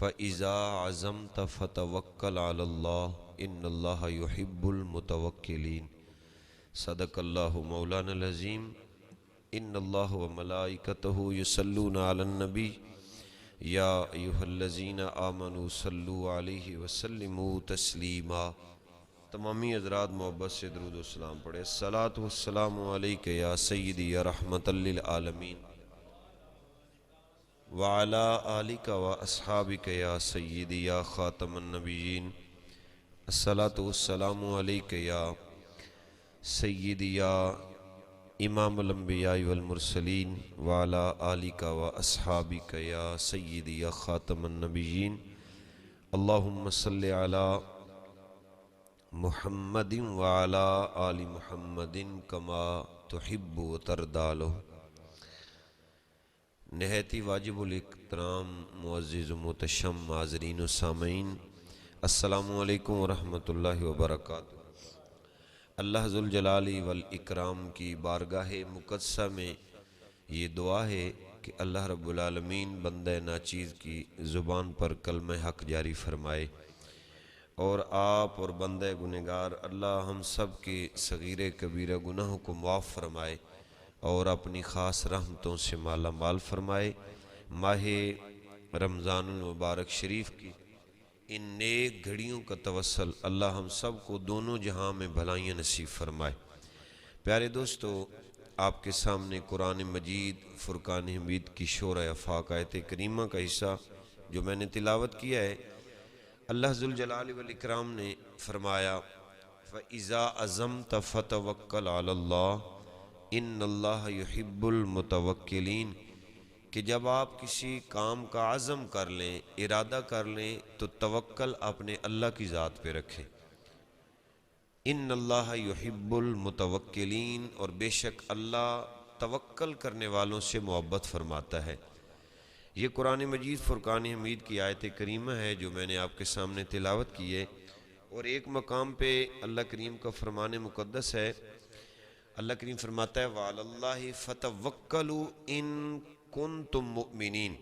فَإِذَا عَزَمْتَ فَتَوَكَّلْ عَلَى اللَّهِ إِنَّ اللَّهَ يُحِبُّ الْمُتَوَكِّلِينَ صدق اللہ مولانا العظیم۔ ان اللہ وملائکتہ یصلون علی النبی یا ایہا الذین آمنوا صلوا علیہ وسلموا تسلیما۔ تمامی حضرات محبت سے درود و سلام پڑھے۔ الصلاۃ والسلام علیک یا سیدی یا رحمت للعالمین وعلی آلک و اصحابک یا سیدی یا خاتم النبیین۔ الصلاۃ والسلام علیک یا سیدی یا امام الانبیاء والمرسلین وعلی آلک و اصحابک یا سیدی یا خاتم النبیین۔ اللہم صلی علی محمد وعلی آل محمد کما تحب و تردالہ۔ نہایت ہی واجب الاحترام معزز و محتشم حاضرین و سامعین، السلام علیکم ورحمۃ اللہ وبرکاتہ۔ اللہ ذوالجلال والاکرام کی بارگاہ مقدسہ میں یہ دعا ہے کہ اللہ رب العالمین بندہ ناچیز کی زبان پر کلمہ حق جاری فرمائے، اور آپ اور بندہ گنہگار اللہ ہم سب کے صغیر کبیرہ گناہوں کو معاف فرمائے اور اپنی خاص رحمتوں سے مالا مال فرمائے۔ ماہ رمضان المبارک شریف کی ان نیک گھڑیوں کا توسل اللہ ہم سب کو دونوں جہاں میں بھلائیاں نصیب فرمائے۔ پیارے دوستو، آپ کے سامنے قرآن مجید فرقان حمید کی شورہ آفاق آیت کریمہ کا حصہ جو میں نے تلاوت کیا ہے، اللہ ذوالجلال والاکرام نے فرمایا فَإِذَا عَزَمْتَ فَتَوَكَّلْ عَلَى اللَّهِ إِنَّ اللَّهَ يُحِبُّ الْمُتَوَكِّلِينَ، کہ جب آپ کسی کام کا عزم کر لیں، ارادہ کر لیں، تو توکل اپنے اللہ کی ذات پہ رکھیں۔ ان اللہ یحب المتوکلین، اور بے شک اللہ توکل کرنے والوں سے محبت فرماتا ہے۔ یہ قرآن مجید فرقان حمید کی آیت کریمہ ہے جو میں نے آپ کے سامنے تلاوت کی ہے، اور ایک مقام پہ اللہ کریم کا فرمان مقدس ہے۔ اللہ کریم فرماتا ہے وَعَلَى اللَّهِ فَتَوَكَّلُوا إِن كُنتُم مُؤْمِنِينَ۔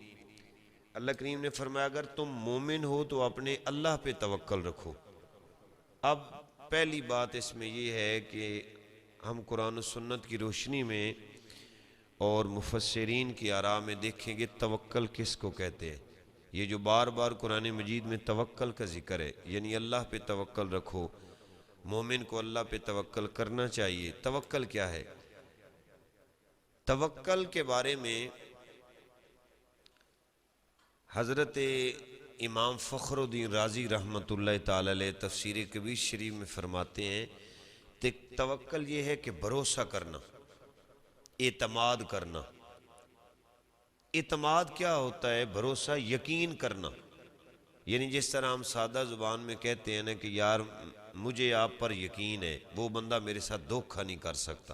اللہ کریم نے فرمایا اگر تم مومن ہو تو اپنے اللہ پہ توکل رکھو۔ اب پہلی بات اس میں یہ ہے کہ ہم قرآن و سنت کی روشنی میں اور مفسرین کی آراء میں دیکھیں گے توکل کس کو کہتے ہیں۔ یہ جو بار بار قرآن مجید میں توکل کا ذکر ہے، یعنی اللہ پہ توکل رکھو، مومن کو اللہ پہ توکل کرنا چاہیے۔ توکل کیا ہے؟ توکل کے بارے میں حضرت امام فخر الدین رازی رحمۃ اللہ تعالی علیہ تفسیر کبیر شریف میں فرماتے ہیں کہ توکل یہ ہے کہ بھروسہ کرنا، اعتماد کرنا۔ اعتماد کیا ہوتا ہے؟ بھروسہ، یقین کرنا۔ یعنی جس طرح ہم سادہ زبان میں کہتے ہیں نا کہ یار مجھے آپ پر یقین ہے، وہ بندہ میرے ساتھ دھوکہ نہیں کر سکتا۔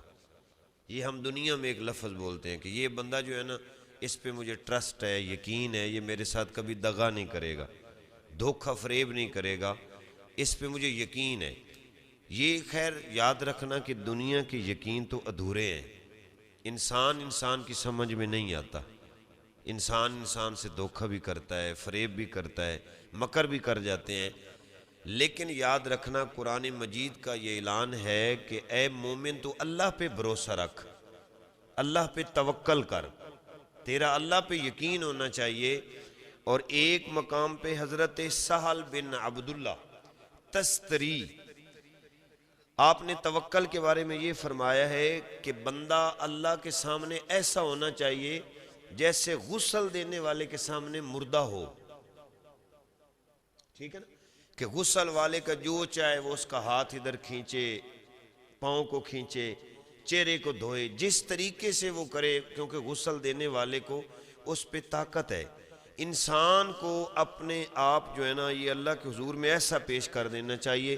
یہ ہم دنیا میں ایک لفظ بولتے ہیں کہ یہ بندہ جو ہے نا، اس پہ مجھے ٹرسٹ ہے، یقین ہے، یہ میرے ساتھ کبھی دغا نہیں کرے گا، دھوکہ فریب نہیں کرے گا، اس پہ مجھے یقین ہے۔ یہ خیر یاد رکھنا کہ دنیا کے یقین تو ادھورے ہیں، انسان کی سمجھ میں نہیں آتا۔ انسان سے دھوکہ بھی کرتا ہے، فریب بھی کرتا ہے، مکر بھی کر جاتے ہیں۔ لیکن یاد رکھنا قرآن مجید کا یہ اعلان ہے کہ اے مومن تو اللہ پہ بھروسہ رکھ، اللہ پہ توکل کر، تیرا اللہ پہ یقین ہونا چاہیے۔ اور ایک مقام پہ حضرت سہل بن عبداللہ تستری، آپ نے توکل کے بارے میں یہ فرمایا ہے کہ بندہ اللہ کے سامنے ایسا ہونا چاہیے جیسے غسل دینے والے کے سامنے مردہ ہو۔ ٹھیک ہے نا؟ کہ غسل والے کا جو چاہے وہ اس کا ہاتھ ادھر کھینچے، پاؤں کو کھینچے، چہرے کو دھوئے، جس طریقے سے وہ کرے، کیونکہ غسل دینے والے کو اس پہ طاقت ہے۔ انسان کو اپنے آپ جو ہے نا یہ اللہ کے حضور میں ایسا پیش کر دینا چاہیے،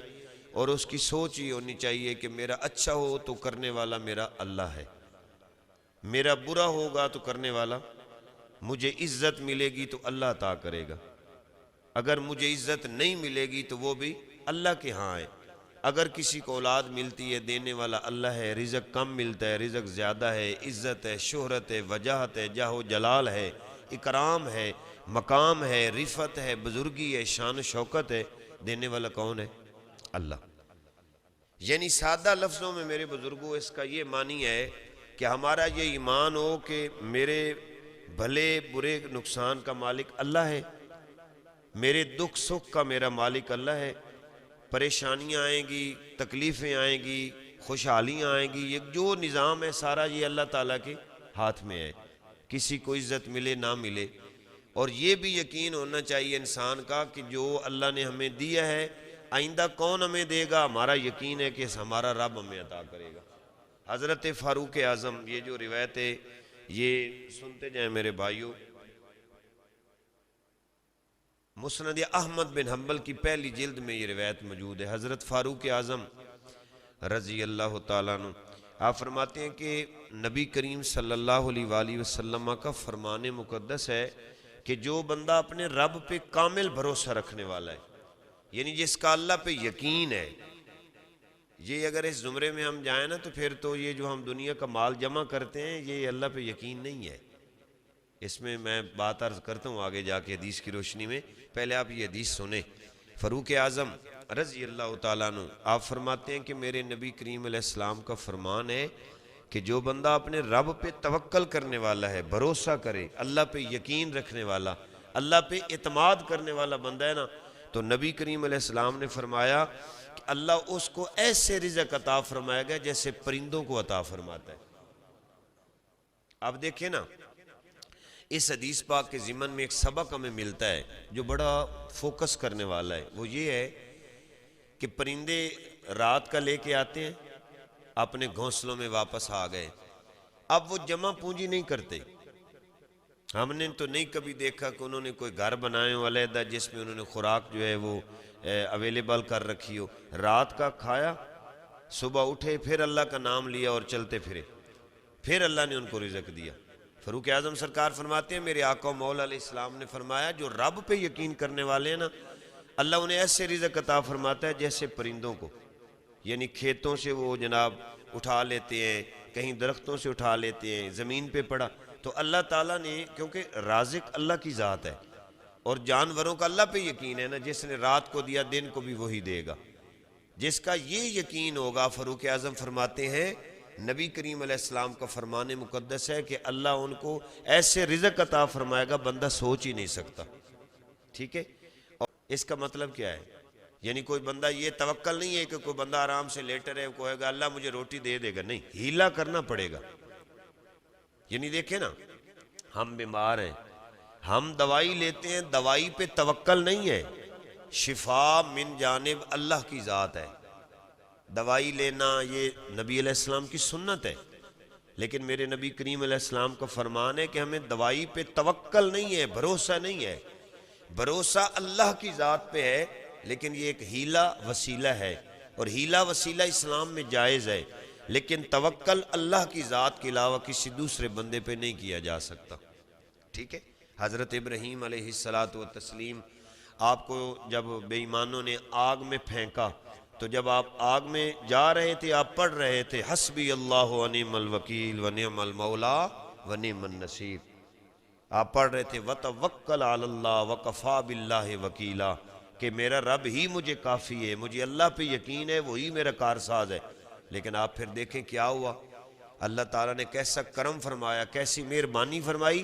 اور اس کی سوچ یہ ہونی چاہیے کہ میرا اچھا ہو تو کرنے والا میرا اللہ ہے، میرا برا ہوگا تو کرنے والا، مجھے عزت ملے گی تو اللہ عطا کرے گا، اگر مجھے عزت نہیں ملے گی تو وہ بھی اللہ کے ہاں ہے۔ اگر کسی کو اولاد ملتی ہے دینے والا اللہ ہے، رزق کم ملتا ہے رزق زیادہ ہے، عزت ہے، شہرت ہے، وجاہت ہے، جاہ و جلال ہے، اکرام ہے، مقام ہے، رفعت ہے، بزرگی ہے، شان و شوکت ہے، دینے والا کون ہے؟ اللہ۔ یعنی سادہ لفظوں میں میرے بزرگوں اس کا یہ معنی ہے کہ ہمارا یہ ایمان ہو کہ میرے بھلے برے نقصان کا مالک اللہ ہے، میرے دکھ سکھ کا میرا مالک اللہ ہے، پریشانیاں آئیں گی، تکلیفیں آئیں گی، خوشحالیاں آئیں گی، یہ جو نظام ہے سارا یہ اللہ تعالیٰ کے ہاتھ میں ہے، کسی کو عزت ملے نہ ملے۔ اور یہ بھی یقین ہونا چاہیے انسان کا کہ جو اللہ نے ہمیں دیا ہے آئندہ کون ہمیں دے گا، ہمارا یقین ہے کہ ہمارا رب ہمیں عطا کرے گا۔ حضرت فاروق اعظم، یہ جو روایت ہے یہ سنتے جائیں میرے بھائیوں، مسند احمد بن حنبل کی پہلی جلد میں یہ روایت موجود ہے۔ حضرت فاروق اعظم رضی اللہ تعالیٰ عنہ آپ فرماتے ہیں کہ نبی کریم صلی اللہ علیہ وآلہ وسلم کا فرمان مقدس ہے کہ جو بندہ اپنے رب پہ کامل بھروسہ رکھنے والا ہے، یعنی جس کا اللہ پہ یقین ہے، یہ اگر اس زمرے میں ہم جائیں نا تو پھر تو یہ جو ہم دنیا کا مال جمع کرتے ہیں یہ اللہ پہ یقین نہیں ہے۔ اس میں بات عرض کرتا ہوں آگے جا کے حدیث کی روشنی میں، پہلے آپ یہ حدیث سنیں۔ فاروق اعظم رضی اللہ تعالیٰ عنہ آپ فرماتے ہیں کہ میرے نبی کریم علیہ السلام کا فرمان ہے کہ جو بندہ اپنے رب پہ توکل کرنے والا ہے، بھروسہ کرے، اللہ پہ یقین رکھنے والا، اللہ پہ اعتماد کرنے والا بندہ ہے نا، تو نبی کریم علیہ السلام نے فرمایا کہ اللہ اس کو ایسے رزق عطا فرمائے گا جیسے پرندوں کو عطا فرماتا ہے۔ آپ دیکھیں نا، اس حدیث پاک کے ضمن میں ایک سبق ہمیں ملتا ہے جو بڑا فوکس کرنے والا ہے، وہ یہ ہے کہ پرندے رات کا لے کے آتے ہیں، اپنے گھونسلوں میں واپس آ گئے، اب وہ جمع پونجی نہیں کرتے۔ ہم نے تو نہیں کبھی دیکھا کہ انہوں نے کوئی گھر بنائے ہو علیحدہ جس میں انہوں نے خوراک جو ہے وہ اویلیبل کر رکھی ہو، رات کا کھایا، صبح اٹھے، پھر اللہ کا نام لیا اور چلتے پھرے، پھر اللہ نے ان کو رزق دیا۔ فاروق اعظم سرکار فرماتے ہیں میرے آقا و مولا علیہ السلام نے فرمایا جو رب پہ یقین کرنے والے ہیں نا، اللہ انہیں ایسے رزق عطا فرماتا ہے جیسے پرندوں کو، یعنی کھیتوں سے وہ جناب اٹھا لیتے ہیں، کہیں درختوں سے اٹھا لیتے ہیں، زمین پہ پڑا، تو اللہ تعالیٰ نے، کیونکہ رازق اللہ کی ذات ہے اور جانوروں کا اللہ پہ یقین ہے نا، جس نے رات کو دیا دن کو بھی وہی دے گا، جس کا یہ یقین ہوگا، فاروق اعظم فرماتے ہیں نبی کریم علیہ السلام کا فرمان مقدس ہے کہ اللہ ان کو ایسے رزق عطا فرمائے گا بندہ سوچ ہی نہیں سکتا۔ ٹھیک ہے، اور اس کا مطلب کیا ہے؟ یعنی کوئی بندہ یہ توکل نہیں ہے کہ کوئی بندہ آرام سے لیٹر ہے کہے گا اللہ مجھے روٹی دے دے گا، نہیں، ہیلا کرنا پڑے گا۔ یعنی دیکھیں نا، ہم بیمار ہیں، ہم دوائی لیتے ہیں، دوائی پہ توکل نہیں ہے، شفا من جانب اللہ کی ذات ہے، دوائی لینا یہ نبی علیہ السلام کی سنت ہے، لیکن میرے نبی کریم علیہ السلام کا فرمان ہے کہ ہمیں دوائی پہ توکل نہیں ہے، بھروسہ نہیں ہے، بھروسہ اللہ کی ذات پہ ہے، لیکن یہ ایک ہیلا وسیلہ ہے، اور ہیلا وسیلہ اسلام میں جائز ہے، لیکن توکل اللہ کی ذات کے علاوہ کسی دوسرے بندے پہ نہیں کیا جا سکتا۔ ٹھیک ہے، حضرت ابراہیم علیہ السلام آپ کو جب بے ایمانوں نے آگ میں پھینکا تو جب آپ آگ میں جا رہے تھے آپ پڑھ رہے تھے حسبی اللہ و نعم الوکیل و نعم المولا و نعم النصیر، آپ پڑھ رہے تھے وتوکل علی اللہ وکفی باللہ وکیلا، کہ میرا رب ہی مجھے کافی ہے، مجھے اللہ پہ یقین ہے، وہی میرا کارساز ہے۔ لیکن آپ پھر دیکھیں کیا ہوا، اللہ تعالیٰ نے کیسا کرم فرمایا، کیسی مہربانی فرمائی،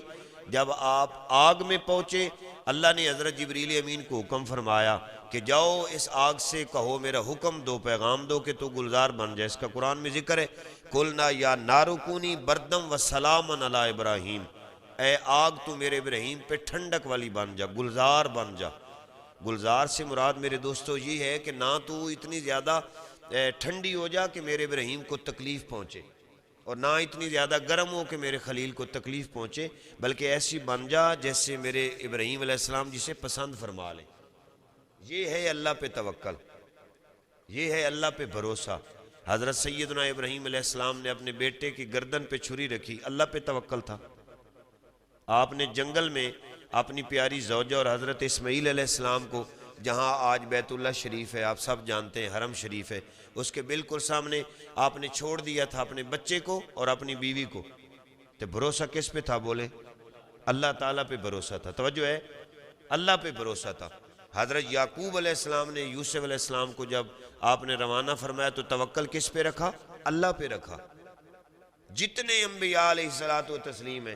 جب آپ آگ میں پہنچے اللہ نے حضرت جبریل امین کو حکم فرمایا کہ جاؤ اس آگ سے کہو میرا حکم دو، پیغام دو کہ تو گلزار بن جائے۔ اس کا قرآن میں ذکر ہے قُلْنَا یا نارُ کُونِی بَرْدًا وَسَلَامًا عَلَىٰ ابراہیم، اے آگ تو میرے ابراہیم پہ ٹھنڈک والی بن جا، گلزار بن جا۔ گلزار سے مراد میرے دوستو یہ ہے کہ نہ تو اتنی زیادہ ٹھنڈی ہو جا کہ میرے ابراہیم کو تکلیف پہنچے، اور نہ اتنی زیادہ گرم ہو کہ میرے خلیل کو تکلیف پہنچے، بلکہ ایسی بن جا جیسے میرے ابراہیم علیہ السلام جسے پسند فرما لیں۔ یہ ہے اللہ پہ توکل، یہ ہے اللہ پہ بھروسہ۔ حضرت سیدنا ابراہیم علیہ السلام نے اپنے بیٹے کی گردن پہ چھری رکھی، اللہ پہ توکل تھا۔ آپ نے جنگل میں اپنی پیاری زوجہ اور حضرت اسماعیل علیہ السلام کو، جہاں آج بیت اللہ شریف ہے، آپ سب جانتے ہیں حرم شریف ہے، اس کے بالکل سامنے آپ نے چھوڑ دیا تھا اپنے بچے کو اور اپنی بیوی کو، تو بھروسہ کس پہ تھا؟ بولے اللہ تعالیٰ پہ بھروسہ تھا. توجہ ہے, اللہ پہ بھروسہ تھا. حضرت یعقوب علیہ السلام نے یوسف علیہ السلام کو جب آپ نے روانہ فرمایا تو توکل کس پہ رکھا؟ اللہ پہ رکھا. جتنے انبیاء علیہ الصلوۃ والتسلیم ہیں,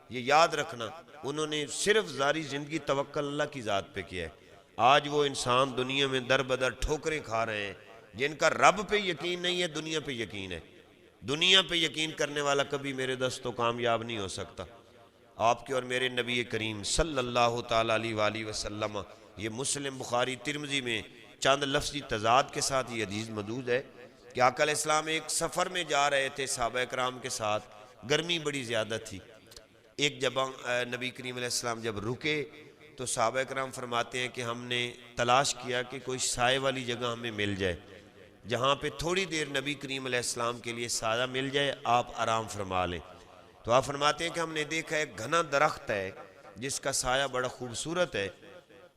یہ یاد رکھنا, انہوں نے صرف ساری زندگی توکل اللہ کی ذات پہ کیا ہے. آج وہ انسان دنیا میں در بدر ٹھوکریں کھا رہے ہیں جن کا رب پہ یقین نہیں ہے, دنیا پہ یقین ہے. دنیا پہ یقین کرنے والا کبھی میرے دوستوں کامیاب نہیں ہو سکتا. آپ کے اور میرے نبی کریم صلی اللہ تعالیٰ علیہ وآلہ وسلم, یہ مسلم بخاری ترمذی میں چند لفظی تضاد کے ساتھ یہ حدیث موجود ہے کہ آقا علیہ السلام ایک سفر میں جا رہے تھے صحابہ کرام کے ساتھ. گرمی بڑی زیادہ تھی. ایک جب نبی کریم علیہ السلام جب رکے تو صحابہ کرام فرماتے ہیں کہ ہم نے تلاش کیا کہ کوئی سائے والی جگہ ہمیں مل جائے, جہاں پہ تھوڑی دیر نبی کریم علیہ السلام کے لیے سایہ مل جائے, آپ آرام فرما لیں. تو آپ فرماتے ہیں کہ ہم نے دیکھا ایک گھنا درخت ہے جس کا سایہ بڑا خوبصورت ہے.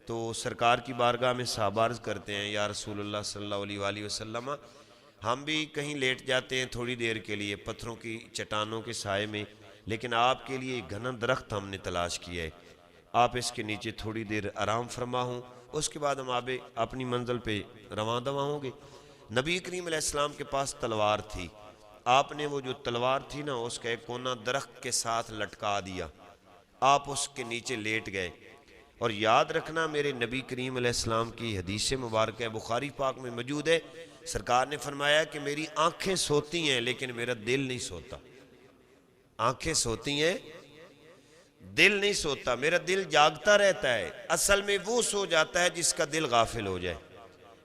تو سرکار کی بارگاہ میں صحابہ عرض کرتے ہیں, یا رسول اللہ صلی اللہ علیہ وآلہ وسلم, ہم بھی کہیں لیٹ جاتے ہیں تھوڑی دیر کے لیے پتھروں کی چٹانوں کے سائے میں, لیکن آپ کے لیے ایک گھنا درخت ہم نے تلاش کیا ہے, آپ اس کے نیچے تھوڑی دیر آرام فرما ہوں, اس کے بعد ہم اپنی منزل پہ رواں دواں ہوں گے. نبی کریم علیہ السلام کے پاس تلوار تھی. آپ نے وہ جو تلوار تھی نا, اس کا ایک کونا درخت کے ساتھ لٹکا دیا. آپ اس کے نیچے لیٹ گئے. اور یاد رکھنا, میرے نبی کریم علیہ السلام کی حدیث مبارکہ بخاری پاک میں موجود ہے, سرکار نے فرمایا کہ میری آنکھیں سوتی ہیں لیکن میرا دل نہیں سوتا. آنکھیں سوتی ہیں, دل نہیں سوتا, میرا دل جاگتا رہتا ہے. اصل میں وہ سو جاتا ہے جس کا دل غافل ہو جائے.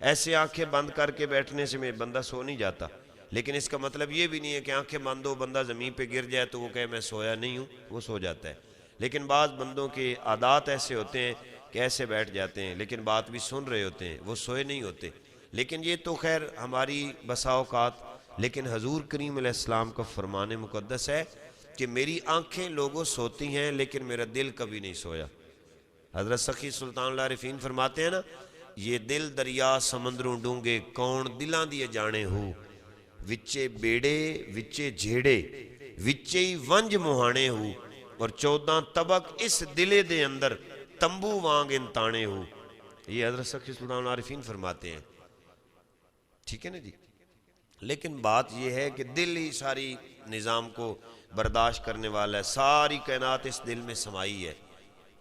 ایسے آنکھیں بند کر کے بیٹھنے سے میں بندہ سو نہیں جاتا, لیکن اس کا مطلب یہ بھی نہیں ہے کہ آنکھیں بند ہو بندہ زمین پہ گر جائے تو وہ کہے میں سویا نہیں ہوں, وہ سو جاتا ہے. لیکن بعض بندوں کے عادات ایسے ہوتے ہیں کہ ایسے بیٹھ جاتے ہیں لیکن بات بھی سن رہے ہوتے ہیں, وہ سوئے نہیں ہوتے. لیکن یہ تو خیر ہماری بسا اوقات, لیکن حضور کریم علیہ السلام کا فرمان مقدس ہے کہ میری آنکھیں لوگوں سوتی ہیں لیکن میرا دل کبھی نہیں سویا. حضرت سخی سلطان العارفین فرماتے ہیں نا, یہ دل دریا سمندروں ڈونگے کون دلاں دیے جانے ہو, وچے بیڑے وچے جھیڑے وچے ہی ونج مہانے ہو, اور 14 طبق اس دلے دے اندر تمبو وانگ انتانے ہو. یہ حضرت سخی سلطان العارفین فرماتے ہیں. ٹھیک ہے نا جی. لیکن بات یہ ہے کہ دل ہی ساری نظام کو برداشت کرنے والا ہے, ساری کائنات اس دل میں سمائی ہے.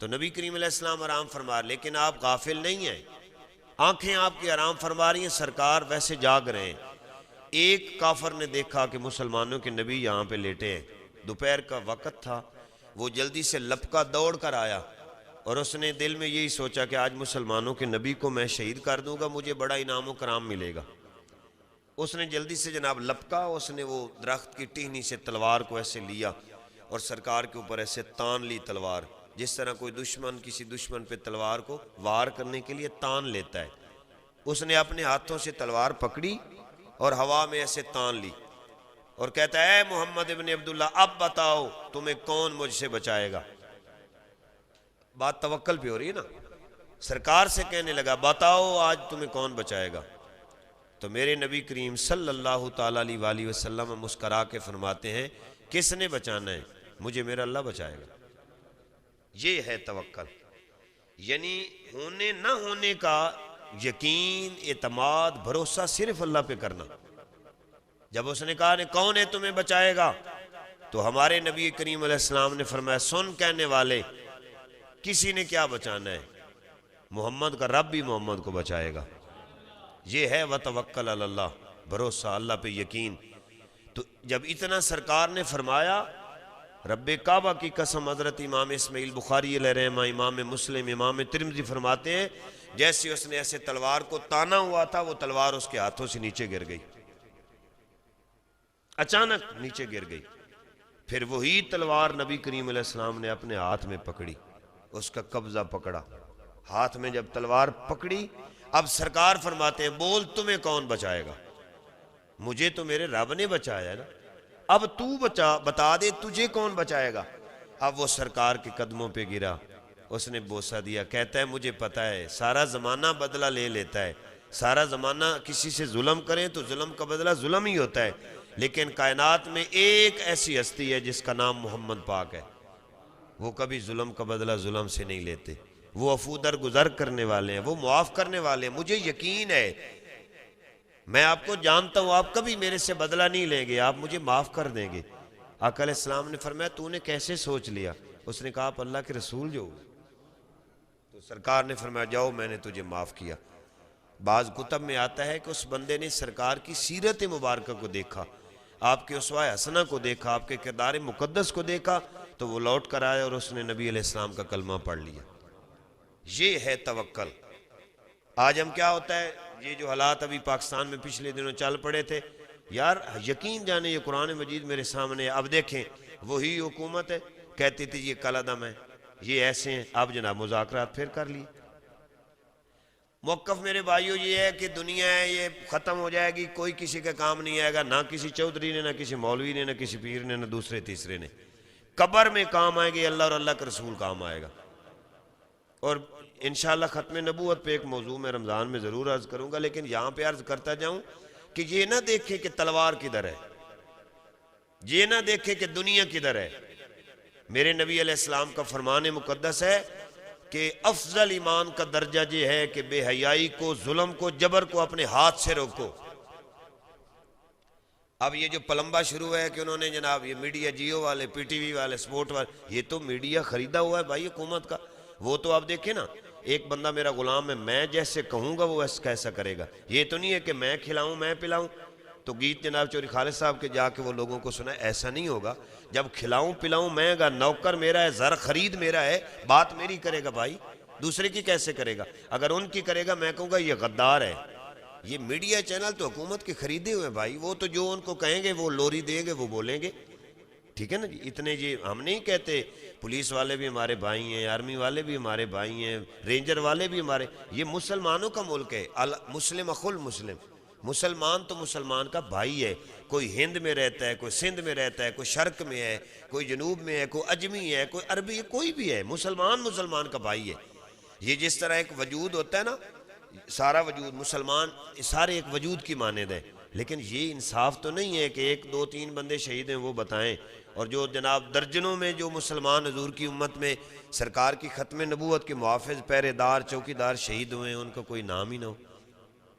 تو نبی کریم علیہ السلام آرام فرما, لیکن آپ غافل نہیں ہیں, آنکھیں آپ کی آرام فرما رہی ہیں, سرکار ویسے جاگ رہے ہیں. ایک کافر نے دیکھا کہ مسلمانوں کے نبی یہاں پہ لیٹے ہیں, دوپہر کا وقت تھا, وہ جلدی سے لپکا دوڑ کر آیا اور اس نے دل میں یہی سوچا کہ آج مسلمانوں کے نبی کو میں شہید کر دوں گا, مجھے بڑا انعام و کرام ملے گا. اس نے جلدی سے جناب لپکا, اس نے وہ درخت کی ٹہنی سے تلوار کو ایسے لیا اور سرکار کے اوپر ایسے تان لی تلوار, جس طرح کوئی دشمن کسی دشمن پہ تلوار کو وار کرنے کے لیے تان لیتا ہے. اس نے اپنے ہاتھوں سے تلوار پکڑی اور ہوا میں ایسے تان لی اور کہتا ہے, اے محمد ابن عبداللہ, اب بتاؤ تمہیں کون مجھ سے بچائے گا. بات توکل پہ ہو رہی ہے نا. سرکار سے کہنے لگا, بتاؤ آج تمہیں کون بچائے گا. تو میرے نبی کریم صلی اللہ تعالیٰ علیہ وآلہ وسلم مسکرا کے فرماتے ہیں, کس نے بچانا ہے, مجھے میرا اللہ بچائے گا. یہ ہے توکل, یعنی ہونے نہ ہونے کا یقین, اعتماد, بھروسہ صرف اللہ پہ کرنا. جب اس نے کہا کون ہے تمہیں بچائے گا, تو ہمارے نبی کریم علیہ السلام نے فرمایا, سن کہنے والے, کسی نے کیا بچانا ہے, محمد کا رب بھی محمد کو بچائے گا. یہ ہے وتوکل علی اللہ, بھروسہ اللہ پہ یقین. تو جب اتنا سرکار نے فرمایا, رب کعبہ کی قسم, حضرت امام اسماعیل بخاری علیہ رحمہ, امام مسلم, امام ترمذی فرماتے ہیں, جیسے اس نے ایسے تلوار کو تانا ہوا تھا, وہ تلوار اس کے ہاتھوں سے نیچے گر گئی, اچانک نیچے گر گئی. پھر وہی تلوار نبی کریم علیہ السلام نے اپنے ہاتھ میں پکڑی, اس کا قبضہ پکڑا. ہاتھ میں جب تلوار پکڑی, اب سرکار فرماتے ہیں, بول تمہیں کون بچائے گا, مجھے تو میرے رب نے بچایا ہے نا, اب تو بتا دے تجھے کون بچائے گا. اب وہ سرکار کے قدموں پہ گرا, اس نے بوسہ دیا, کہتا ہے مجھے پتہ ہے سارا زمانہ بدلہ لے لیتا ہے, سارا زمانہ کسی سے ظلم کریں تو ظلم کا بدلہ ظلم ہی ہوتا ہے, لیکن کائنات میں ایک ایسی ہستی ہے جس کا نام محمد پاک ہے. وہ کبھی ظلم کا بدلہ ظلم سے نہیں لیتے، وہ عفو درگزر کرنے والے ہیں، وہ معاف کرنے والے ہیں۔ مجھے یقین ہے، میں آپ کو جانتا ہوں، آپ کبھی میرے سے بدلہ نہیں لیں گے، آپ مجھے معاف کر دیں گے۔ آقا علیہ السلام نے فرمایا تو نے کیسے سوچ لیا؟ اس نے کہا آپ اللہ کے رسول جو ہو۔ تو سرکار نے فرمایا جاؤ میں نے تجھے معاف کیا۔ بعض کتب میں آتا ہے کہ اس بندے نے سرکار کی سیرت مبارکہ کو دیکھا، آپ کے اسوہ حسنہ کو دیکھا، آپ کے کردار مقدس کو دیکھا، تو وہ لوٹ کر آیا اور اس نے نبی علیہ السلام کا کلمہ پڑھ لیا۔ یہ ہے توکل۔ آج ہم کیا ہوتا ہے، یہ جو حالات ابھی پاکستان میں پچھلے دنوں چل پڑے تھے، یار یقین جانے یہ قرآن مجید میرے سامنے ہے۔ اب دیکھیں وہی حکومت ہے، کہتی تھی یہ کل عدم ہے، یہ ایسے ہیں، اب جناب مذاکرات پھر کر لیے۔ موقف میرے بھائیو یہ ہے کہ دنیا ہے یہ ختم ہو جائے گی، کوئی کسی کا کام نہیں آئے گا، نہ کسی چودھری نے، نہ کسی مولوی نے، نہ کسی پیر نے، نہ دوسرے تیسرے نے۔ قبر میں کام آئے گی اللہ اور اللہ کا رسول کام آئے گا۔ اور انشاءاللہ ختم نبوت پہ ایک موضوع میں رمضان میں ضرور عرض کروں گا، لیکن یہاں پہ عرض کرتا جاؤں کہ یہ نہ دیکھیں کہ تلوار کدھر ہے، یہ نہ دیکھیں کہ دنیا کدھر ہے۔ میرے نبی علیہ السلام کا فرمان مقدس ہے کہ افضل ایمان کا درجہ یہ ہے کہ بے حیائی کو، ظلم کو، جبر کو اپنے ہاتھ سے روکو۔ اب یہ جو پلمبا شروع ہے کہ انہوں نے جناب یہ میڈیا، جیو والے، پی ٹی وی والے، سپورٹ والے، یہ تو میڈیا خریدا ہوا ہے بھائی حکومت کا۔ وہ تو آپ دیکھیں نا، ایک بندہ میرا غلام ہے، میں جیسے کہوں گا وہ کیسا کرے گا۔ یہ تو نہیں ہے کہ میں کھلاؤں میں پلاؤں۔ تو گیت جناب چوری خالد صاحب کے جا کے وہ لوگوں کو سنا، ایسا نہیں ہوگا۔ جب کھلاؤں پلاؤں میں گا، نوکر میرا ہے، زر خرید میرا ہے، بات میری کرے گا بھائی، دوسرے کی کیسے کرے گا؟ اگر ان کی کرے گا میں کہوں گا یہ غدار ہے۔ یہ میڈیا چینل تو حکومت کے خریدے ہوئے بھائی، وہ تو جو ان کو کہیں گے وہ لوری دیں گے، وہ بولیں گے، ٹھیک ہے نا جی۔ اتنے یہ ہم نہیں کہتے، پولیس والے بھی ہمارے بھائی ہیں، آرمی والے بھی ہمارے بھائی ہیں، رینجر والے بھی ہمارے، یہ مسلمانوں کا ملک ہے، مسلم اخو المسلم، مسلمان تو مسلمان کا بھائی ہے۔ کوئی ہند میں رہتا ہے، کوئی سندھ میں رہتا ہے، کوئی شرق میں ہے، کوئی جنوب میں ہے، کوئی اجمی ہے، کوئی عربی ہے، کوئی بھی ہے، مسلمان مسلمان کا بھائی ہے۔ یہ جس طرح ایک وجود ہوتا ہے نا، سارا وجود مسلمان، سارے ایک وجود کی مانند ہے۔ لیکن یہ انصاف تو نہیں ہے کہ ایک دو تین بندے شہید ہیں وہ بتائیں، اور جو جناب درجنوں میں جو مسلمان حضور کی امت میں سرکار کی ختم نبوت کے محافظ، پہرے دار، چوکی دار شہید ہوئے ہیں، ان کا کوئی نام ہی نہ ہو۔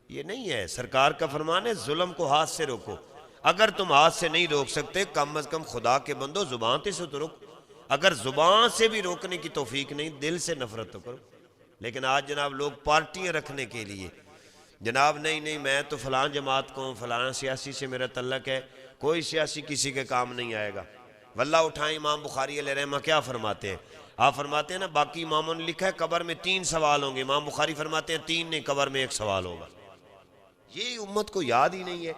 یہ نہیں ہے، سرکار کا فرمان ہے ظلم کو ہاتھ سے روکو۔ اگر تم ہاتھ سے نہیں روک سکتے، کم از کم خدا کے بندو زبان سے تو روکو۔ اگر زبان سے بھی روکنے کی توفیق نہیں، دل سے نفرت تو کرو۔ لیکن آج جناب لوگ پارٹیاں رکھنے کے لیے جناب نہیں میں تو فلاں جماعت کو ہوں، فلاں سیاسی سے میرا تعلق ہے، کوئی سیاسی کسی کے کام نہیں آئے گا۔ واللہ اٹھائیں، امام بخاری علیہ رحمہ کیا فرماتے ہیں؟ آپ فرماتے ہیں نا باقی اماموں نے لکھا ہے قبر میں 3 سوال ہوں گے، امام بخاری فرماتے ہیں 3 نہیں، قبر میں 1 سوال ہوگا۔ یہ امت کو یاد ہی نہیں ہے۔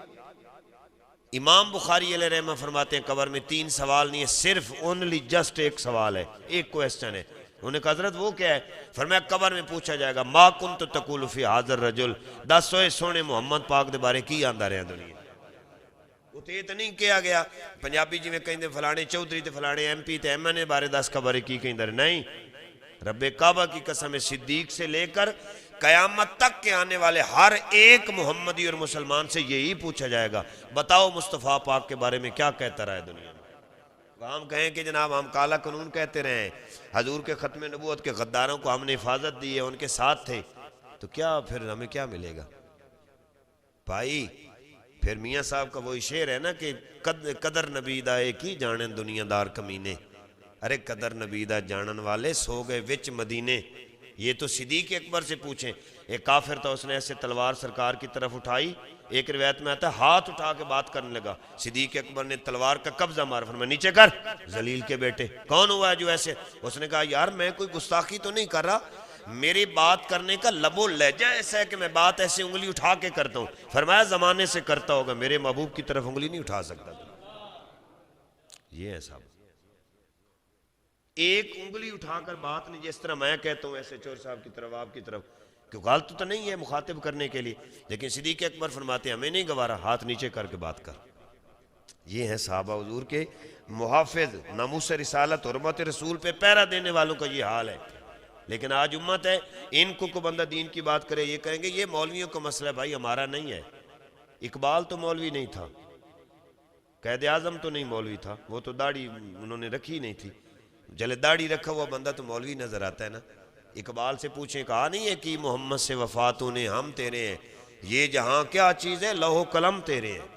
امام بخاری علیہ رحمہ فرماتے ہیں قبر میں 3 سوال نہیں ہے، صرف اونلی جسٹ 1 سوال ہے، ایک کویسچن ہے۔ انہوں نے کہا حضرت وہ کیا ہے؟ فرمایا قبر میں پوچھا جائے گا ما کنت تقول فی حاضر رجل، دس ہوئے سونے محمد پاک دے بارے کی آندہ رہے ہیں دنیا۔ اتنے تو نہیں کیا گیا پنجابی جی میں کہیں دے فلانے چودھری تے فلانے ایم پی تے ایم این اے بارے 10 قبر کی کہیں در نہیں۔ رب کعبہ کی قسم، صدیق سے لے کر قیامت تک کے آنے والے ہر ایک محمدی اور مسلمان سے یہی پوچھا جائے گا بتاؤ مصطفیٰ پاک کے بارے میں کیا کہتا رہا ہے دنیا میں۔ وہ ہم کہیں کہ جناب ہم کالا قانون کہتے رہے ہیں، حضور کے ختم نبوت کے غداروں کو ہم نے حفاظت دی ہے، ان کے ساتھ تھے، تو کیا پھر ہمیں کیا ملے گا بھائی؟ پھر میاں صاحب کا وہی شعر ہے نا کہ قدر نبی دا ایک ہی جانن دنیا دار کمینے، ارے قدر نبی دا جانن والے سو گئے وچ مدینے۔ یہ تو صدیق اکبر سے پوچھیں، ایک کافر تھا، اس نے ایسے تلوار سرکار کی طرف اٹھائی، ایک روایت میں آتا ہے ہاتھ اٹھا کے بات کرنے لگا، صدیق اکبر نے تلوار کا قبضہ مارا، فرمایا نیچے کر ذلیل کے بیٹے، کون ہوا ہے جو ایسے؟ اس نے کہا یار میں کوئی گستاخی تو نہیں کر رہا، میری بات کرنے کا لب و لہجہ ایسا ہے کہ میں بات ایسے انگلی اٹھا کے کرتا ہوں۔ فرمایا زمانے سے کرتا ہوگا، میرے محبوب کی طرف انگلی نہیں اٹھا سکتا۔ یہ ہے صاحب، ایک انگلی اٹھا کر بات نہیں، جس طرح میں کہتا ہوں ایسے چور صاحب کی طرف، آپ کی طرف، کہ غلط تو نہیں ہے مخاطب کرنے کے لیے، لیکن صدیق اکبر فرماتے ہیں ہمیں نہیں گوارا، ہاتھ نیچے کر کے بات کر۔ یہ ہیں صحابہ حضور کے محافظ، ناموس رسالت، حرمت رسول پہ پہرا دینے والوں کا یہ حال ہے۔ لیکن آج امت ہے، ان کو بندہ دین کی بات کرے یہ کہیں گے یہ مولویوں کا مسئلہ ہے، بھائی ہمارا نہیں ہے۔ اقبال تو مولوی نہیں تھا، قائد اعظم تو نہیں مولوی تھا، وہ تو داڑھی انہوں نے رکھی نہیں تھی، جلے داڑھی رکھا ہوا بندہ تو مولوی نظر آتا ہے نا. اقبال سے پوچھیں کہا نہیں ہے کہ محمد سے وفاتوں نے ہم تیرے ہیں، یہ جہاں کیا چیز ہے لوح و قلم تیرے ہیں.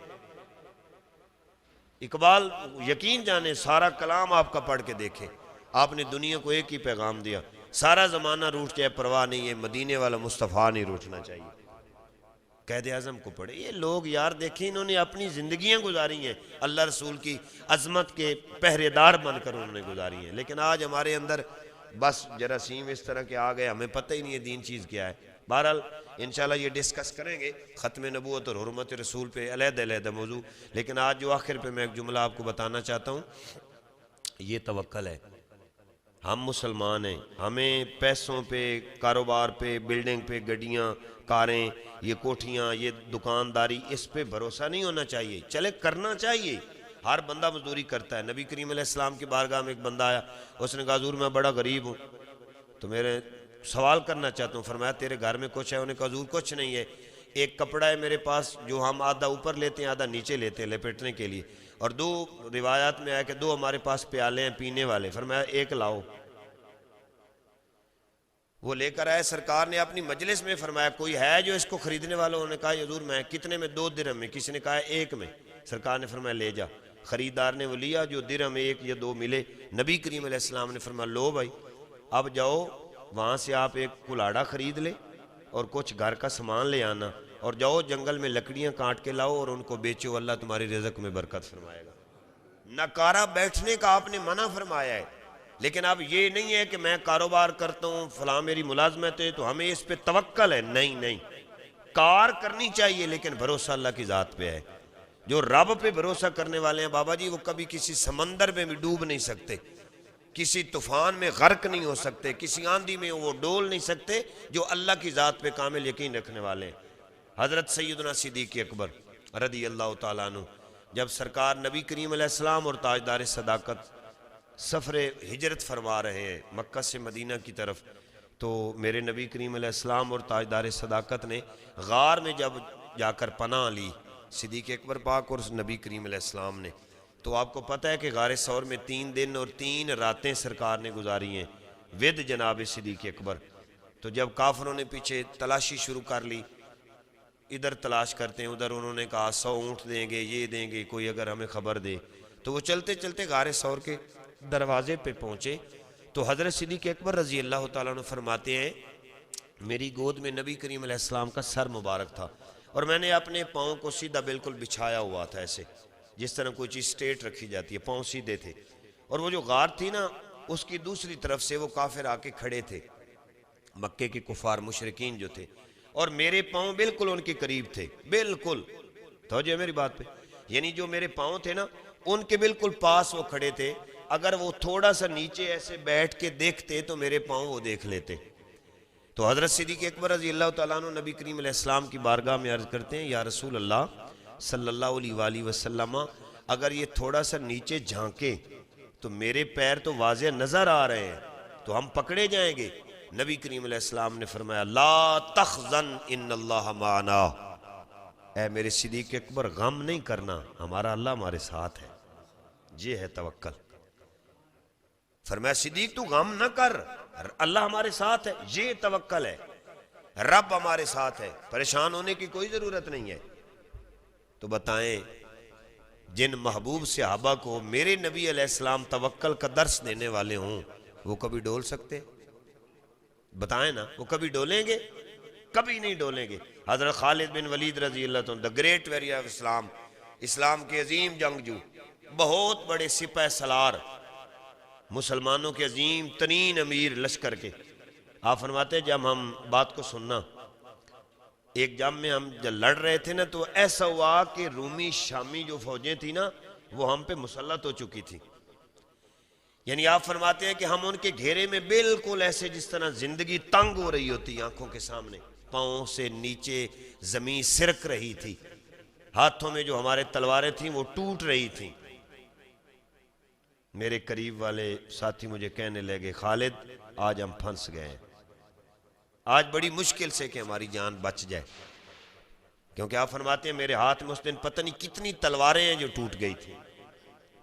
اقبال یقین جانے سارا کلام آپ کا پڑھ کے دیکھیں، آپ نے دنیا کو ایک ہی پیغام دیا، سارا زمانہ روٹ جائے پرواہ نہیں ہے، مدینے والا مصطفیٰ نہیں روٹنا چاہیے. قائد اعظم کو پڑھے. یہ لوگ یار دیکھیں انہوں نے اپنی زندگیاں گزاری ہیں، اللہ رسول کی عظمت کے پہرے دار بن کر انہوں نے گزاری ہیں. لیکن آج ہمارے اندر بس جراثیم اس طرح کے آ گئے، ہمیں پتہ ہی نہیں ہے دین چیز کیا ہے. بہرحال انشاءاللہ یہ ڈسکس کریں گے ختم نبوت اور حرمت رسول پہ علیحدہ علیحدہ موضوع. لیکن آج جو آخر پہ میں ایک جملہ آپ کو بتانا چاہتا ہوں، یہ توکل ہے. ہم مسلمان ہیں، ہمیں پیسوں پہ، کاروبار پہ، بلڈنگ پہ، گڈیاں، کاریں، یہ کوٹھیاں، یہ دکانداری، اس پہ بھروسہ نہیں ہونا چاہیے. چلے کرنا چاہیے، ہر بندہ مزدوری کرتا ہے. نبی کریم علیہ السلام کی بارگاہ میں ایک بندہ آیا، اس نے کہا حضور میں بڑا غریب ہوں تو میرے سوال کرنا چاہتا ہوں. فرمایا تیرے گھر میں کچھ ہے؟ انہوں نے کہا حضور کچھ نہیں ہے، ایک کپڑا ہے میرے پاس جو ہم آدھا اوپر لیتے ہیں آدھا نیچے لیتے ہیں لپیٹنے کے لیے، اور 2 روایات میں آیا کہ 2 ہمارے پاس پیالے ہیں پینے والے. فرمایا ایک لاؤ. وہ لے کر آئے، سرکار نے اپنی مجلس میں فرمایا کوئی ہے جو اس کو خریدنے والا؟ انہوں نے کہا حضور میں. کتنے میں؟ 2 درہم میں. کسی نے کہا 1 میں. سرکار نے فرمایا لے جا. خریدار نے وہ لیا، جو درہم 1 یا 2 ملے. نبی کریم علیہ السلام نے فرمایا لو بھائی اب جاؤ وہاں سے آپ ایک کلاڑا خرید لے اور کچھ گھر کا سامان لے آنا، اور جاؤ جنگل میں لکڑیاں کاٹ کے لاؤ اور ان کو بیچو، اللہ تمہاری رزق میں برکت فرمائے گا. نکارا بیٹھنے کا آپ نے منع فرمایا ہے. لیکن اب یہ نہیں ہے کہ میں کاروبار کرتا ہوں فلاں میری ملازمت ہے تو ہمیں اس پہ توکل ہے. نہیں، کار کرنی چاہیے لیکن بھروسہ اللہ کی ذات پہ ہے. جو رب پہ بھروسہ کرنے والے ہیں بابا جی وہ کبھی کسی سمندر میں بھی ڈوب نہیں سکتے، کسی طوفان میں غرق نہیں ہو سکتے، کسی آندھی میں وہ ڈول نہیں سکتے، جو اللہ کی ذات پہ کامل یقین رکھنے والے ہیں. حضرت سیدنا صدیق اکبر رضی اللہ تعالیٰ عنہ جب سرکار نبی کریم علیہ السلام اور تاجدار صداقت سفر ہجرت فرما رہے ہیں مکہ سے مدینہ کی طرف، تو میرے نبی کریم علیہ السلام اور تاجدار صداقت نے غار میں جب جا کر پناہ لی، صدیق اکبر پاک اور نبی کریم علیہ السلام نے، تو آپ کو پتہ ہے کہ غار ثور میں 3 دن اور 3 راتیں سرکار نے گزاری ہیں ود جناب صدیق اکبر. تو جب کافروں نے پیچھے تلاشی شروع کر لی، ادھر تلاش کرتے ہیں ادھر، انہوں نے کہا 100 اونٹ دیں گے، یہ دیں گے، کوئی اگر ہمیں خبر دے. تو وہ چلتے چلتے غار ثور کے دروازے پہ پہنچے تو حضرت صدیق اکبر رضی اللہ تعالیٰ عنہ فرماتے ہیں میری گود میں نبی کریم علیہ السلام کا سر مبارک تھا اور میں نے اپنے پاؤں کو سیدھا بالکل بچھایا ہوا تھا، ایسے جس طرح کوئی چیز سٹیٹ رکھی جاتی ہے، پاؤں سیدھے تھے. اور وہ جو غار تھی نا اس کی دوسری طرف سے وہ کافر آ کے کھڑے تھے، مکے کے کفار مشرکین جو تھے، اور میرے پاؤں بالکل ان کے قریب تھے، بالکل. توجہ میری بات پہ، یعنی جو میرے پاؤں تھے نا ان کے بالکل پاس وہ کھڑے تھے. اگر وہ تھوڑا سا نیچے ایسے بیٹھ کے دیکھتے تو میرے پاؤں وہ دیکھ لیتے. تو حضرت صدیق اکبر رضی اللہ تعالیٰ عنہ نبی کریم علیہ السلام کی بارگاہ میں عرض کرتے ہیں یا رسول اللہ صلی اللہ علیہ وآلہ وسلم اگر یہ تھوڑا سا نیچے جھانکے تو میرے پیر تو واضح نظر آ رہے ہیں تو ہم پکڑے جائیں گے. نبی کریم علیہ السلام نے فرمایا لا تخزن ان اللہ معنا، اے میرے صدیق اکبر غم نہیں کرنا، ہمارا اللہ ہمارے ساتھ ہے. یہ ہے توکل. فرمایا صدیق تو غم نہ کر، اللہ ہمارے ساتھ ہے، یہ توکل ہے. رب ہمارے ساتھ ہے، پریشان ہونے کی کوئی ضرورت نہیں ہے. تو بتائیں جن محبوب صحابہ کو میرے نبی علیہ السلام توکل کا درس دینے والے ہوں وہ کبھی ڈول سکتے؟ بتائیں نا، وہ کبھی ڈولیں گے؟ کبھی نہیں ڈولیں گے. حضرت خالد بن ولید رضی اللہ عنہ، دا گریٹ ویریئر آف اسلام، اسلام کے عظیم جنگجو، بہت بڑے سپہ سالار، مسلمانوں کے عظیم ترین امیر لشکر کے، آپ فرماتے ہیں جب ہم بات کو سننا، ایک جنگ میں ہم جب لڑ رہے تھے نا تو ایسا ہوا کہ رومی شامی جو فوجیں تھی نا وہ ہم پہ مسلط ہو چکی تھی. یعنی آپ فرماتے ہیں کہ ہم ان کے گھیرے میں بالکل ایسے جس طرح زندگی تنگ ہو رہی ہوتی آنکھوں کے سامنے، پاؤں سے نیچے زمین سرک رہی تھی، ہاتھوں میں جو ہمارے تلواریں تھیں وہ ٹوٹ رہی تھیں. میرے قریب والے ساتھی مجھے کہنے لگے خالد آج ہم پھنس گئے ہیں، آج بڑی مشکل سے کہ ہماری جان بچ جائے. کیونکہ آپ فرماتے ہیں میرے ہاتھ میں اس دن پتہ نہیں کتنی تلواریں ہیں جو ٹوٹ گئی تھی.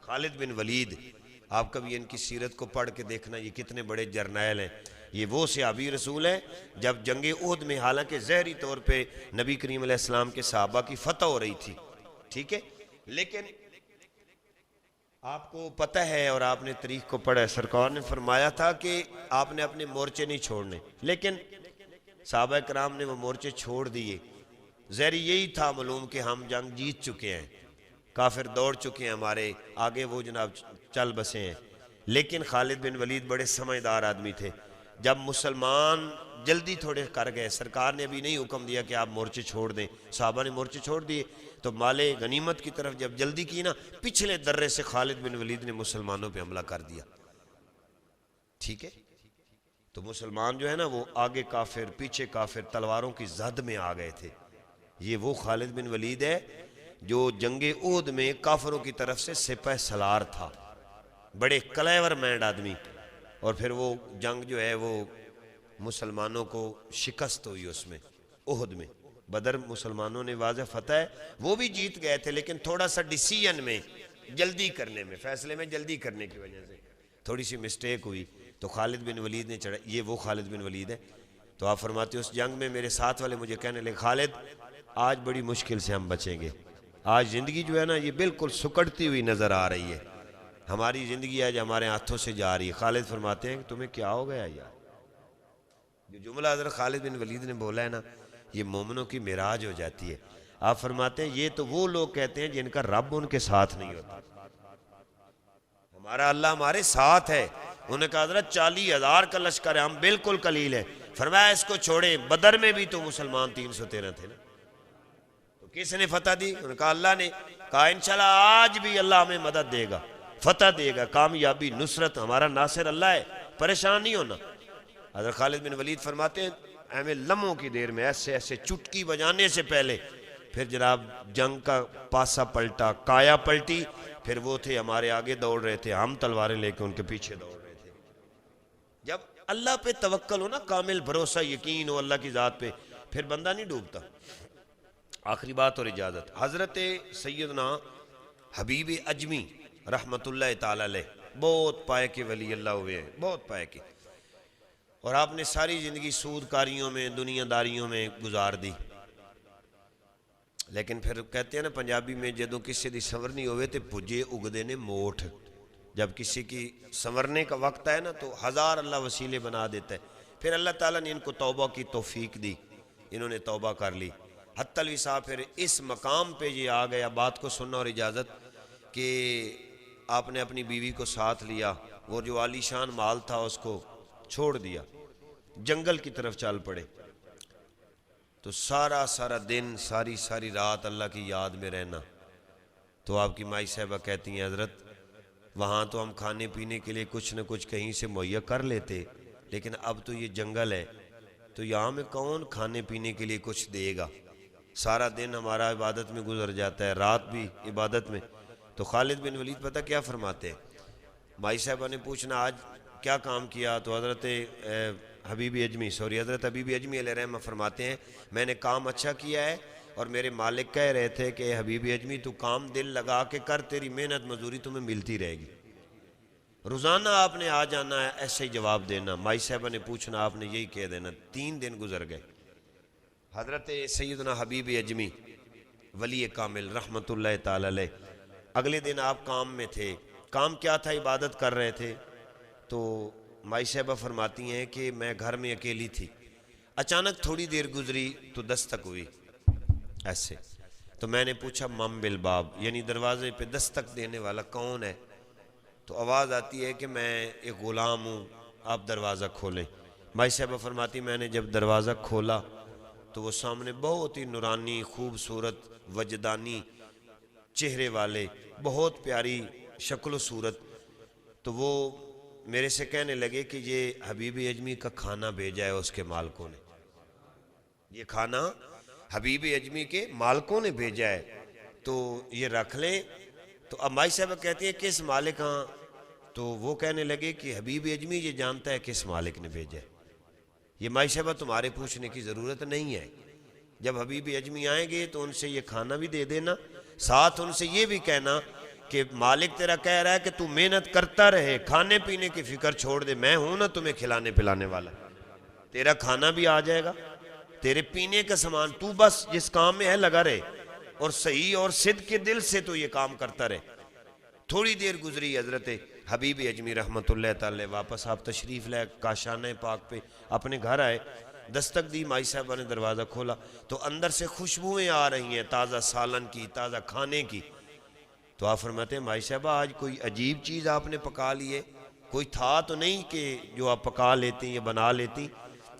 خالد بن ولید آپ کبھی ان کی سیرت کو پڑھ کے دیکھنا، یہ کتنے بڑے جرنیل ہیں. یہ وہ صحابی رسول ہیں جب جنگ احد میں حالانکہ ظاہری طور پہ نبی کریم علیہ السلام کے صحابہ کی فتح ہو رہی تھی، ٹھیک ہے، لیکن آپ کو پتہ ہے اور آپ نے تاریخ کو پڑھا ہے، سرکار نے فرمایا تھا کہ آپ نے اپنے مورچے نہیں چھوڑنے، لیکن صحابہ کرام نے وہ مورچے چھوڑ دیے. ظاہری یہی تھا معلوم کہ ہم جنگ جیت چکے ہیں، کافر دوڑ چکے ہیں، ہمارے آگے وہ جناب چل بسے ہیں. لیکن خالد بن ولید بڑے سمجھدار آدمی تھے. جب مسلمان جلدی تھوڑے کر گئے، سرکار نے ابھی نہیں حکم دیا کہ آپ مورچے چھوڑ دیں، صحابہ نے مورچے چھوڑ دیے، تو مال غنیمت کی طرف جب جلدی کی نا، پچھلے درے سے خالد بن ولید نے مسلمانوں پہ حملہ کر دیا. ٹھیک ہے، تو مسلمان جو ہے نا وہ آگے کافر پیچھے کافر تلواروں کی زد میں آ گئے تھے. یہ وہ خالد بن ولید ہے جو جنگ احد میں کافروں کی طرف سے سپہ سالار تھا، بڑے کلیور مینڈ آدمی. اور پھر وہ جنگ جو ہے وہ مسلمانوں کو شکست ہوئی اس میں احد میں. بدر مسلمانوں نے واضح فتح ہے، وہ بھی جیت گئے تھے، لیکن تھوڑا سا ڈیسیژن میں جلدی کرنے میں، فیصلے میں جلدی کرنے کی وجہ سے تھوڑی سی مسٹیک ہوئی، تو خالد بن ولید نے چڑھا. یہ وہ خالد بن ولید ہے. تو آپ فرماتے ہیں اس جنگ میں میرے ساتھ والے مجھے کہنے لگے خالد آج بڑی مشکل سے ہم بچیں گے، آج زندگی جو ہے نا یہ بالکل سکڑتی ہوئی نظر آ رہی ہے، ہماری زندگی آج ہمارے ہاتھوں سے جا رہی ہے. خالد فرماتے ہیں کہ تمہیں کیا ہو گیا یار؟ جو جملہ حضرت خالد بن ولید نے بولا ہے نا، یہ مومنوں کی معراج ہو جاتی ہے. آپ فرماتے ہیں یہ تو وہ لوگ کہتے ہیں جن کا رب ان کے ساتھ نہیں ہوتا، ہمارا اللہ ہمارے ساتھ ہے. انہوں نے کہا حضرت 40,000 کا لشکر ہے، ہم بالکل قلیل ہے. فرمایا اس کو چھوڑیں، بدر میں بھی تو مسلمان 313 تھے نا، تو کس نے فتح دی؟ انہوں نے کہا اللہ نے. کہا انشاءاللہ آج بھی اللہ ہمیں مدد دے گا، فتح دے گا، کامیابی نصرت ہمارا ناصر اللہ ہے، پریشان نہیں ہونا. حضرت خالد بن ولید فرماتے ہیں ہمیں لمحوں کی دیر میں ایسے ایسے چٹکی بجانے سے پہلے پھر جناب جنگ کا پاسا پلٹا، کایا پلٹی. پھر وہ تھے ہمارے آگے دوڑ رہے تھے، ہم تلواریں لے کے ان کے پیچھے دوڑ رہے تھے. جب اللہ پہ توکل ہو نا، کامل بھروسہ یقین ہو اللہ کی ذات پہ، پھر بندہ نہیں ڈوبتا. آخری بات اور اجازت، حضرت سیدنا حبیب اجمی رحمت اللہ تعالی علیہ بہت پائے کے ولی اللہ ہوئے ہیں، بہت پائے کے، اور آپ نے ساری زندگی سود کاریوں میں دنیا داریوں میں گزار دی. لیکن پھر کہتے ہیں نا پنجابی میں جدوں کسی دی سنورنی ہوئے تے پجے اگدے نے موٹھ. جب کسی کی سنورنے کا وقت ہے نا تو ہزار اللہ وسیلے بنا دیتا ہے. پھر اللہ تعالیٰ نے ان کو توبہ کی توفیق دی، انہوں نے توبہ کر لی. حتی صاحب پھر اس مقام پہ یہ آ گیا، بات کو سننا اور اجازت، کہ آپ نے اپنی بیوی کو ساتھ لیا، وہ جو عالی شان مال تھا اس کو چھوڑ دیا، جنگل کی طرف چل پڑے. تو سارا دن ساری رات اللہ کی یاد میں رہنا. تو آپ کی مائی صاحبہ کہتی ہیں حضرت وہاں تو ہم کھانے پینے کے لیے کچھ نہ کچھ کہیں سے مہیا کر لیتے، لیکن اب تو یہ جنگل ہے، تو یہاں میں کون کھانے پینے کے لیے کچھ دے گا؟ سارا دن ہمارا عبادت میں گزر جاتا ہے، رات بھی عبادت میں. تو خالد بن ولید پتہ کیا فرماتے ہیں؟ مائی صاحبہ نے پوچھنا آج کیا کام کیا؟ تو حضرت حبیب اجمی علیہ رحمہ فرماتے ہیں میں نے کام اچھا کیا ہے، اور میرے مالک کہہ رہے تھے کہ حبیب اجمی تو کام دل لگا کے کر، تیری محنت مزدوری تمہیں ملتی رہے گی، روزانہ آپ نے آ جانا ہے، ایسے ہی جواب دینا. مائی صاحبہ نے پوچھنا، آپ نے یہی کہہ دینا. 3 دن گزر گئے. حضرت سیدنا حبیب اجمی ولی کامل رحمت اللہ تعالی علیہ، اگلے دن آپ کام میں تھے. کام کیا تھا؟ عبادت کر رہے تھے. تو مائی صاحبہ فرماتی ہیں کہ میں گھر میں اکیلی تھی، اچانک تھوڑی دیر گزری تو دستک ہوئی ایسے. تو میں نے پوچھا مم بالباب، یعنی دروازے پہ دستک دینے والا کون ہے؟ تو آواز آتی ہے کہ میں ایک غلام ہوں، آپ دروازہ کھولیں. مائی صاحبہ فرماتی میں نے جب دروازہ کھولا تو وہ سامنے بہت ہی نورانی خوبصورت وجدانی چہرے والے، بہت پیاری شکل و صورت. تو وہ میرے سے کہنے لگے کہ یہ حبیب اجمی کا کھانا بھیجا ہے اس کے مالکوں نے، یہ کھانا حبیب اجمی کے مالکوں نے بھیجا ہے، تو یہ رکھ لیں. تو اب مائی صاحبہ کہتی ہیں کس مالک ہاں؟ تو وہ کہنے لگے کہ حبیب اجمی یہ جانتا ہے کس مالک نے بھیجا ہے، یہ مائی صاحبہ تمہارے پوچھنے کی ضرورت نہیں ہے. جب حبیب اجمی آئیں گے تو ان سے یہ کھانا بھی دے دینا، ساتھ ان سے یہ بھی کہنا کہ مالک تیرا کہہ رہا ہے کہ تو محنت کرتا رہے، کھانے پینے کی فکر چھوڑ دے، میں ہوں نا تمہیں کھلانے پلانے والا، تیرا کھانا بھی آ جائے گا، تیرے پینے کا سامان، تو بس جس کام میں ہے لگا رہے اور صحیح اور صدق کے دل سے تو یہ کام کرتا رہے۔ تھوڑی دیر گزری، حضرت حبیب اجمی رحمۃ اللہ تعالی واپس آپ تشریف لے کاشانہ پاک پہ اپنے گھر آئے، دستک دی، مائی صاحبہ نے دروازہ کھولا تو اندر سے خوشبوئیں آ رہی ہیں تازہ سالن کی، تازہ کھانے کی۔ تو آپ فرماتے ہیں مائی صاحبہ آج کوئی عجیب چیز آپ نے پکا لیے، کوئی تھا تو نہیں کہ جو آپ پکا لیتی یا بنا لیتی؟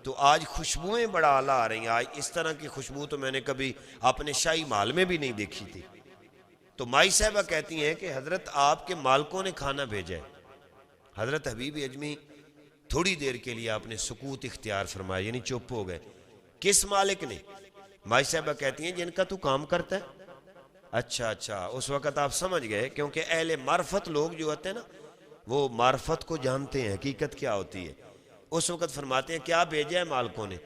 تو آج خوشبوئیں بڑا اعلیٰ آ رہی ہیں، آج اس طرح کی خوشبو تو میں نے کبھی اپنے شاہی محل میں بھی نہیں دیکھی تھی۔ تو مائی صاحبہ کہتی ہیں کہ حضرت آپ کے مالکوں نے کھانا بھیجا ہے۔ حضرت حبیب اجمی تھوڑی دیر کے لیے آپ نے سکوت اختیار فرمایا، یعنی چپ ہو گئے۔ کس مالک نے؟ مائی صاحبہ کہتی ہیں جن کا تو کام کرتا ہے۔ اچھا، اس وقت آپ سمجھ گئے، کیونکہ اہل معرفت لوگ جو ہوتے ہیں نا وہ معرفت کو جانتے ہیں، حقیقت کیا ہوتی ہے۔ اس وقت فرماتے ہیں کیا بھیجا ہے مالکوں نے؟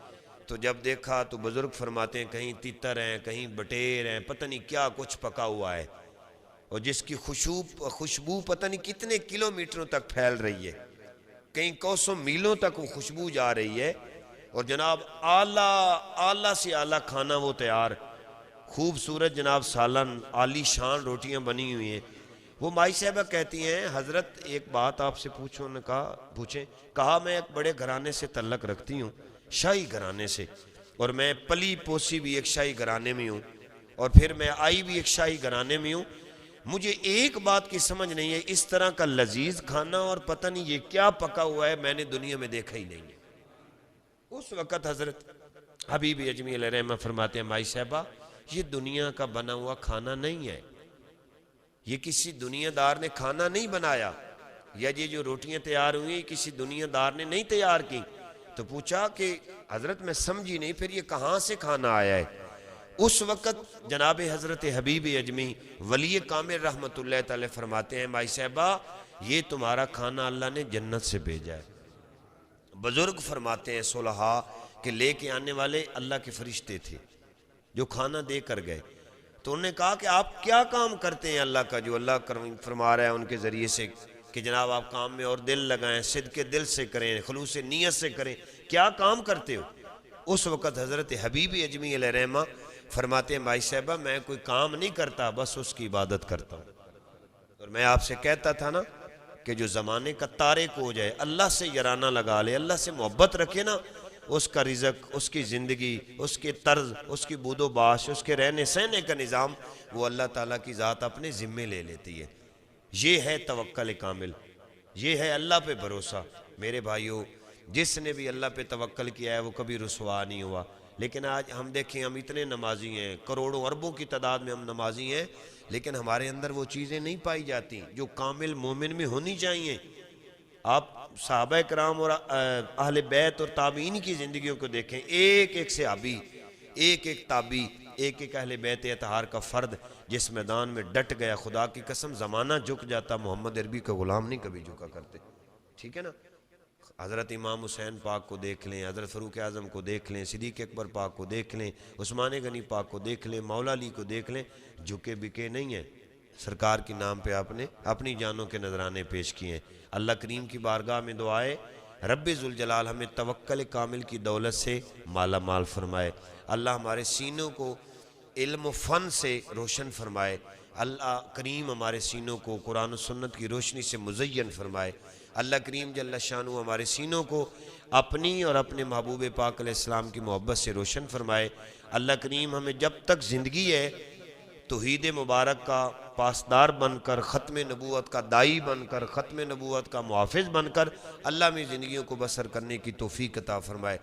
تو جب دیکھا تو بزرگ فرماتے ہیں کہیں تیتر ہیں، کہیں بٹیر ہیں، پتہ نہیں کیا کچھ پکا ہوا ہے، اور جس کی خوشبو پتہ نہیں کتنے کلومیٹروں تک پھیل رہی ہے، کہیں کوسوں میلوں تک وہ خوشبو جا رہی ہے، اور جناب اعلیٰ سے اعلیٰ کھانا وہ تیار، خوبصورت جناب سالن، عالی شان روٹیاں بنی ہوئی ہیں۔ وہ مائی صاحبہ کہتی ہیں حضرت ایک بات آپ سے پوچھوں، نے کہا میں ایک بڑے گھرانے سے تعلق رکھتی ہوں، شاہی گھرانے سے، اور میں پلی پوسی بھی ایک شاہی گھرانے میں ہوں، اور پھر میں آئی بھی ایک شاہی گھرانے میں ہوں، مجھے ایک بات کی سمجھ نہیں ہے، اس طرح کا لذیذ کھانا اور پتہ نہیں یہ کیا پکا ہوا ہے، میں نے دنیا میں دیکھا ہی نہیں ہے۔ اس وقت حضرت حبیب اجمی علیہ رحمہ فرماتے ہیں مائی صاحبہ یہ دنیا کا بنا ہوا کھانا نہیں ہے، یہ کسی دنیا دار نے کھانا نہیں بنایا، یا یہ جو روٹیاں تیار ہوئی کسی دنیا دار نے نہیں تیار کی۔ تو پوچھا کہ حضرت میں سمجھی نہیں، پھر یہ کہاں سے کھانا آیا ہے؟ اس وقت جناب حضرت حبیب اجمی ولی کامل رحمۃ اللہ تعالی فرماتے ہیں مائی صاحبہ یہ تمہارا کھانا اللہ نے جنت سے بھیجا ہے۔ بزرگ فرماتے ہیں صلحاء کہ لے کے آنے والے اللہ کے فرشتے تھے جو کھانا دے کر گئے، تو انہوں نے کہا کہ آپ کیا کام کرتے ہیں اللہ کا، جو اللہ فرما رہا ہے ان کے ذریعے سے کہ جناب آپ کام میں اور دل لگائیں، صدق کے دل سے کریں، خلوص نیت سے کریں، کیا کام کرتے ہو؟ اس وقت حضرت حبیب اجمی علیہ رحمہ فرماتے ہیں مائی صاحبہ میں کوئی کام نہیں کرتا، بس اس کی عبادت کرتا ہوں۔ اور میں آپ سے کہتا تھا نا کہ جو زمانے کا تارک ہو جائے، اللہ سے یارانہ لگا لے، اللہ سے محبت رکھے نا، اس کا رزق، اس کی زندگی، اس کے طرز، اس کی بود و باش، اس کے رہنے سہنے کا نظام وہ اللہ تعالیٰ کی ذات اپنے ذمے لے لیتی ہے۔ یہ ہے توکل کامل، یہ ہے اللہ پہ بھروسہ۔ میرے بھائیوں جس نے بھی اللہ پہ توکل کیا ہے وہ کبھی رسوا نہیں ہوا۔ لیکن آج ہم دیکھیں ہم اتنے نمازی ہیں، کروڑوں اربوں کی تعداد میں ہم نمازی ہیں، لیکن ہمارے اندر وہ چیزیں نہیں پائی جاتی جو کامل مومن میں ہونی چاہیے۔ آپ صحابہ کرام اور اہل بیت اور تابعین کی زندگیوں کو دیکھیں، ایک ایک صحابی، ایک ایک تابعی، ایک ایک اہل بیت اطہار کا فرد جس میدان میں ڈٹ گیا، خدا کی قسم زمانہ جھک جاتا، محمد عربی کا غلام نہیں کبھی جھکا کرتے، ٹھیک ہے نا؟ حضرت امام حسین پاک کو دیکھ لیں، حضرت فاروق اعظم کو دیکھ لیں، صدیق اکبر پاک کو دیکھ لیں، عثمان غنی پاک کو دیکھ لیں، مولا علی کو دیکھ لیں، جھکے بکے نہیں ہیں، سرکار کے نام پہ آپ نے اپنی جانوں کے نذرانے پیش کیے ہیں۔ اللہ کریم کی بارگاہ میں دعائے رب ذوالجلال ہمیں توکل کامل کی دولت سے مالا مال فرمائے، اللہ ہمارے سینوں کو علم و فن سے روشن فرمائے، اللہ کریم ہمارے سینوں کو قرآن و سنت کی روشنی سے مزین فرمائے، اللہ کریم جل شانہ ہمارے سینوں کو اپنی اور اپنے محبوب پاک علیہ السلام کی محبت سے روشن فرمائے، اللہ کریم ہمیں جب تک زندگی ہے توحید مبارک کا پاسدار بن کر، ختم نبوت کا دائی بن کر، ختم نبوت کا محافظ بن کر اللہ میں زندگیوں کو بسر کرنے کی توفیق عطا فرمائے۔